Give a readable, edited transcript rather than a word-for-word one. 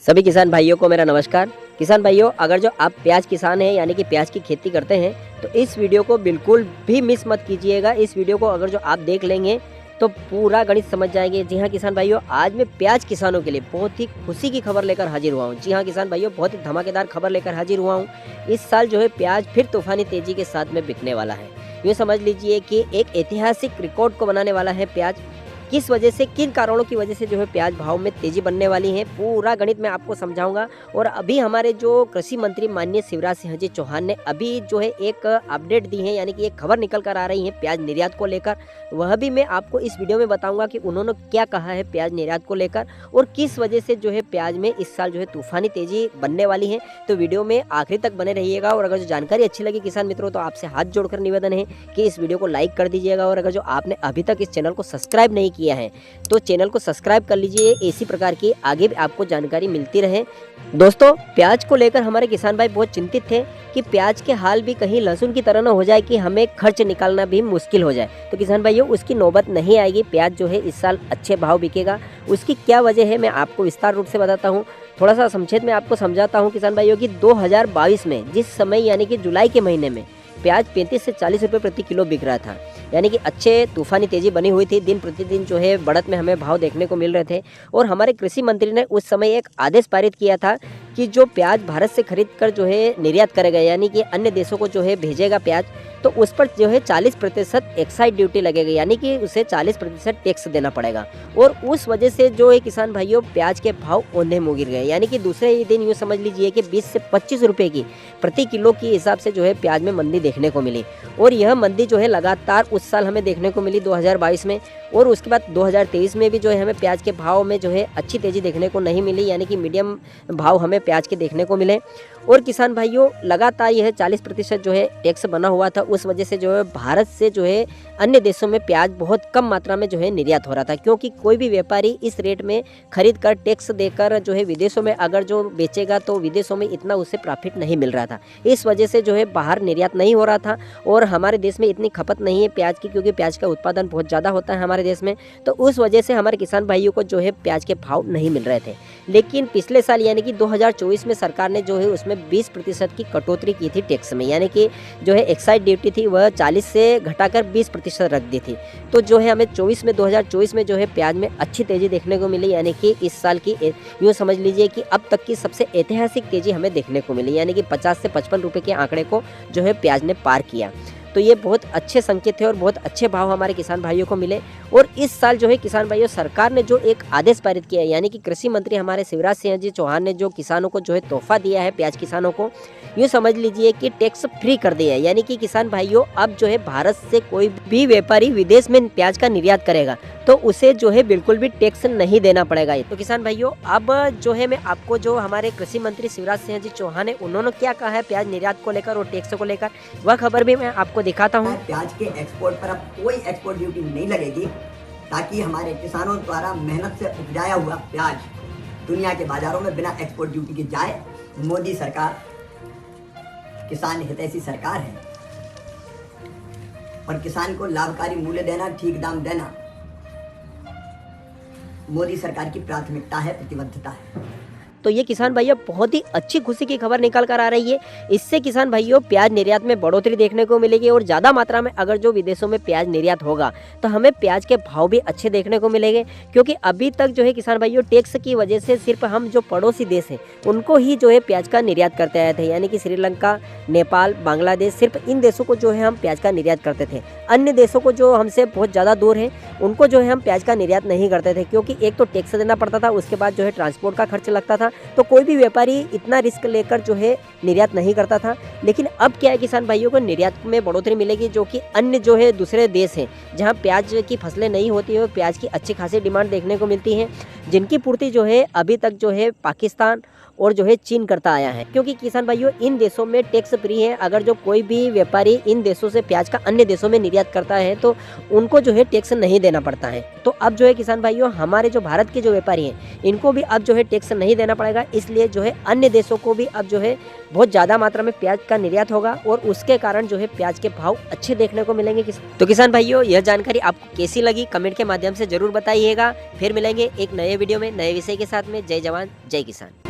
सभी किसान भाइयों को मेरा नमस्कार। किसान भाइयों, अगर जो आप प्याज किसान हैं यानी कि प्याज की खेती करते हैं तो इस वीडियो को बिल्कुल भी मिस मत कीजिएगा। इस वीडियो को अगर जो आप देख लेंगे तो पूरा गणित समझ जाएंगे। जी हाँ किसान भाइयों, आज मैं प्याज किसानों के लिए बहुत ही खुशी की खबर लेकर हाजिर हुआ हूँ। जी हाँ किसान भाइयों, बहुत ही धमाकेदार खबर लेकर हाजिर हुआ हूँ। इस साल जो है प्याज फिर तूफानी तेजी के साथ में बिकने वाला है। यूँ समझ लीजिए कि एक ऐतिहासिक रिकॉर्ड को बनाने वाला है प्याज। किस वजह से, किन कारणों की वजह से जो है प्याज भाव में तेजी बनने वाली है, पूरा गणित मैं आपको समझाऊंगा। और अभी हमारे जो कृषि मंत्री माननीय शिवराज सिंह जी चौहान ने अभी जो है एक अपडेट दी है, यानी कि एक खबर निकल कर आ रही है प्याज निर्यात को लेकर। वह भी मैं आपको इस वीडियो में बताऊंगा कि उन्होंने क्या कहा है प्याज निर्यात को लेकर और किस वजह से जो है प्याज में इस साल जो है तूफानी तेजी बनने वाली है। तो वीडियो में आखिरी तक बने रहिएगा। और अगर जो जानकारी अच्छी लगी किसान मित्रों, तो आपसे हाथ जोड़कर निवेदन है कि इस वीडियो को लाइक कर दीजिएगा। और अगर जो आपने अभी तक इस चैनल को सब्सक्राइब नहीं किया है तो चैनल को सब्सक्राइब कर लीजिए। इसी प्रकार की आगे भी आपको जानकारी मिलती रहे। दोस्तों, प्याज को लेकर हमारे किसान भाई बहुत चिंतित थे कि प्याज के हाल भी कहीं लहसुन की तरह न हो जाए कि हमें खर्च निकालना भी मुश्किल हो जाए। तो किसान भाइयों, उसकी नौबत नहीं आएगी। प्याज जो है इस साल अच्छे भाव बिकेगा। उसकी क्या वजह है मैं आपको विस्तार रूप से बताता हूँ। थोड़ा सा संक्षेप में आपको समझाता हूँ किसान भाइयों की 2022 में जिस समय यानी कि जुलाई के महीने में प्याज 35 से 40 रुपये प्रति किलो बिक रहा था, यानी कि अच्छे तूफानी तेजी बनी हुई थी। दिन प्रतिदिन जो है बढ़त में हमें भाव देखने को मिल रहे थे। और हमारे कृषि मंत्री ने उस समय एक आदेश पारित किया था कि जो प्याज भारत से खरीद कर जो है निर्यात करेगा, यानी कि अन्य देशों को जो है भेजेगा प्याज, तो उस पर जो है 40% एक्साइज ड्यूटी लगेगी, यानी कि उसे 40% टैक्स देना पड़ेगा। और उस वजह से जो है किसान भाइयों प्याज के भाव औंधे मुँह गिर गए, यानी कि दूसरे ही दिन यूँ समझ लीजिए कि 20 से 25 रुपये की प्रति किलो की हिसाब से जो है प्याज में मंदी देखने को मिली। और यह मंदी जो है लगातार उस साल हमें देखने को मिली 2022 में। और उसके बाद 2023 में भी जो है हमें प्याज के भाव में जो है अच्छी तेज़ी देखने को नहीं मिली, यानी कि मीडियम भाव हमें प्याज के देखने को मिले। और किसान भाइयों, लगातार यह 40% जो है टैक्स बना हुआ था। उस वजह से जो है भारत से जो है अन्य देशों में प्याज बहुत कम मात्रा में जो है निर्यात हो रहा था, क्योंकि कोई भी व्यापारी इस रेट में खरीद कर टैक्स देकर जो है विदेशों में अगर जो बेचेगा तो विदेशों में इतना उसे प्रॉफिट नहीं मिल रहा था। इस वजह से जो है बाहर निर्यात नहीं हो रहा था। और हमारे देश में इतनी खपत नहीं है प्याज की, क्योंकि प्याज का उत्पादन बहुत ज़्यादा होता है हमारे देश में। तो उस वजह से हमारे किसान भाइयों को जो है प्याज के भाव नहीं मिल रहे थे। लेकिन पिछले साल यानी कि 2024 में सरकार ने जो है उसमें 20% की कटौती की थी टैक्स में, यानी कि जो है एक्साइज ड्यूटी थी वह 40 से घटाकर 20% रख दी थी। तो जो है हमें 2024 में जो है प्याज में अच्छी तेज़ी देखने को मिली, यानी कि इस साल की यूँ समझ लीजिए कि अब तक की सबसे ऐतिहासिक तेज़ी हमें देखने को मिली, यानी कि 50 से 55 रुपये के आंकड़े को जो है प्याज ने पार किया। तो ये बहुत अच्छे संकेत थे और बहुत अच्छे भाव हमारे किसान भाइयों को मिले। और इस साल जो है किसान भाइयों सरकार ने जो एक आदेश पारित किया है, यानी कि कृषि मंत्री हमारे शिवराज सिंह जी चौहान ने जो किसानों को जो है तोहफा दिया है, प्याज किसानों को यूँ समझ लीजिए कि टैक्स फ्री कर दिया है। यानी कि किसान भाइयों अब जो है भारत से कोई भी व्यापारी विदेश में प्याज का निर्यात करेगा तो उसे जो है बिल्कुल भी टैक्स नहीं देना पड़ेगा। तो किसान भाइयों, अब जो है मैं आपको जो हमारे कृषि मंत्री शिवराज सिंह जी चौहान है उन्होंने क्या कहा है प्याज निर्यात को लेकर और टैक्स को लेकर, वह खबर भी मैं आपको दिखाता हूँ। प्याज के एक्सपोर्ट पर अब कोई एक्सपोर्ट ड्यूटी नहीं लगेगी, ताकि हमारे किसानों द्वारा मेहनत से उपजाया हुआ प्याज दुनिया के बाजारों में बिना एक्सपोर्ट ड्यूटी के जाए। मोदी सरकार किसान हितैषी सरकार है और किसान को लाभकारी मूल्य देना, ठीक दाम देना मोदी सरकार की प्राथमिकता है, प्रतिबद्धता है। तो ये किसान भाइयों बहुत ही अच्छी खुशी की खबर निकल कर आ रही है। इससे किसान भाइयों प्याज निर्यात में बढ़ोतरी देखने को मिलेगी। और ज़्यादा मात्रा में अगर जो विदेशों में प्याज निर्यात होगा तो हमें प्याज के भाव भी अच्छे देखने को मिलेंगे, क्योंकि अभी तक जो है किसान भाइयों टैक्स की वजह से सिर्फ हम जो पड़ोसी देश हैं उनको ही जो है प्याज का निर्यात करते आए थे, यानी कि श्रीलंका, नेपाल, बांग्लादेश, सिर्फ इन देशों को जो है हम प्याज का निर्यात करते थे। अन्य देशों को जो हमसे बहुत ज़्यादा दूर है उनको जो है हम प्याज का निर्यात नहीं करते थे, क्योंकि एक तो टैक्स देना पड़ता था, उसके बाद जो है ट्रांसपोर्ट का खर्च लगता था। तो कोई भी व्यापारी इतना रिस्क लेकर जो है निर्यात नहीं करता था। लेकिन अब क्या है किसान भाइयों को निर्यात में बढ़ोतरी मिलेगी, जो कि अन्य जो है दूसरे देश हैं जहां प्याज की फसलें नहीं होती है, प्याज की अच्छी खासी डिमांड देखने को मिलती है, जिनकी पूर्ति जो है अभी तक जो है पाकिस्तान और जो है चीन करता आया है। क्योंकि किसान भाइयों इन देशों में टैक्स फ्री है। अगर जो कोई भी व्यापारी इन देशों से प्याज का अन्य देशों में निर्यात करता है तो उनको जो है टैक्स नहीं देना पड़ता है। तो अब जो है किसान भाइयों हमारे जो भारत के जो व्यापारी हैं इनको भी अब जो है टैक्स नहीं देना पड़ेगा। इसलिए जो है अन्य देशों को भी अब जो है बहुत ज़्यादा मात्रा में प्याज का निर्यात होगा और उसके कारण जो है प्याज के भाव अच्छे देखने को मिलेंगे। तो किसान भाइयों यह जानकारी आपको कैसी लगी कमेंट के माध्यम से जरूर बताइएगा। फिर मिलेंगे एक नए वीडियो में नए विषय के साथ में। जय जवान जय किसान।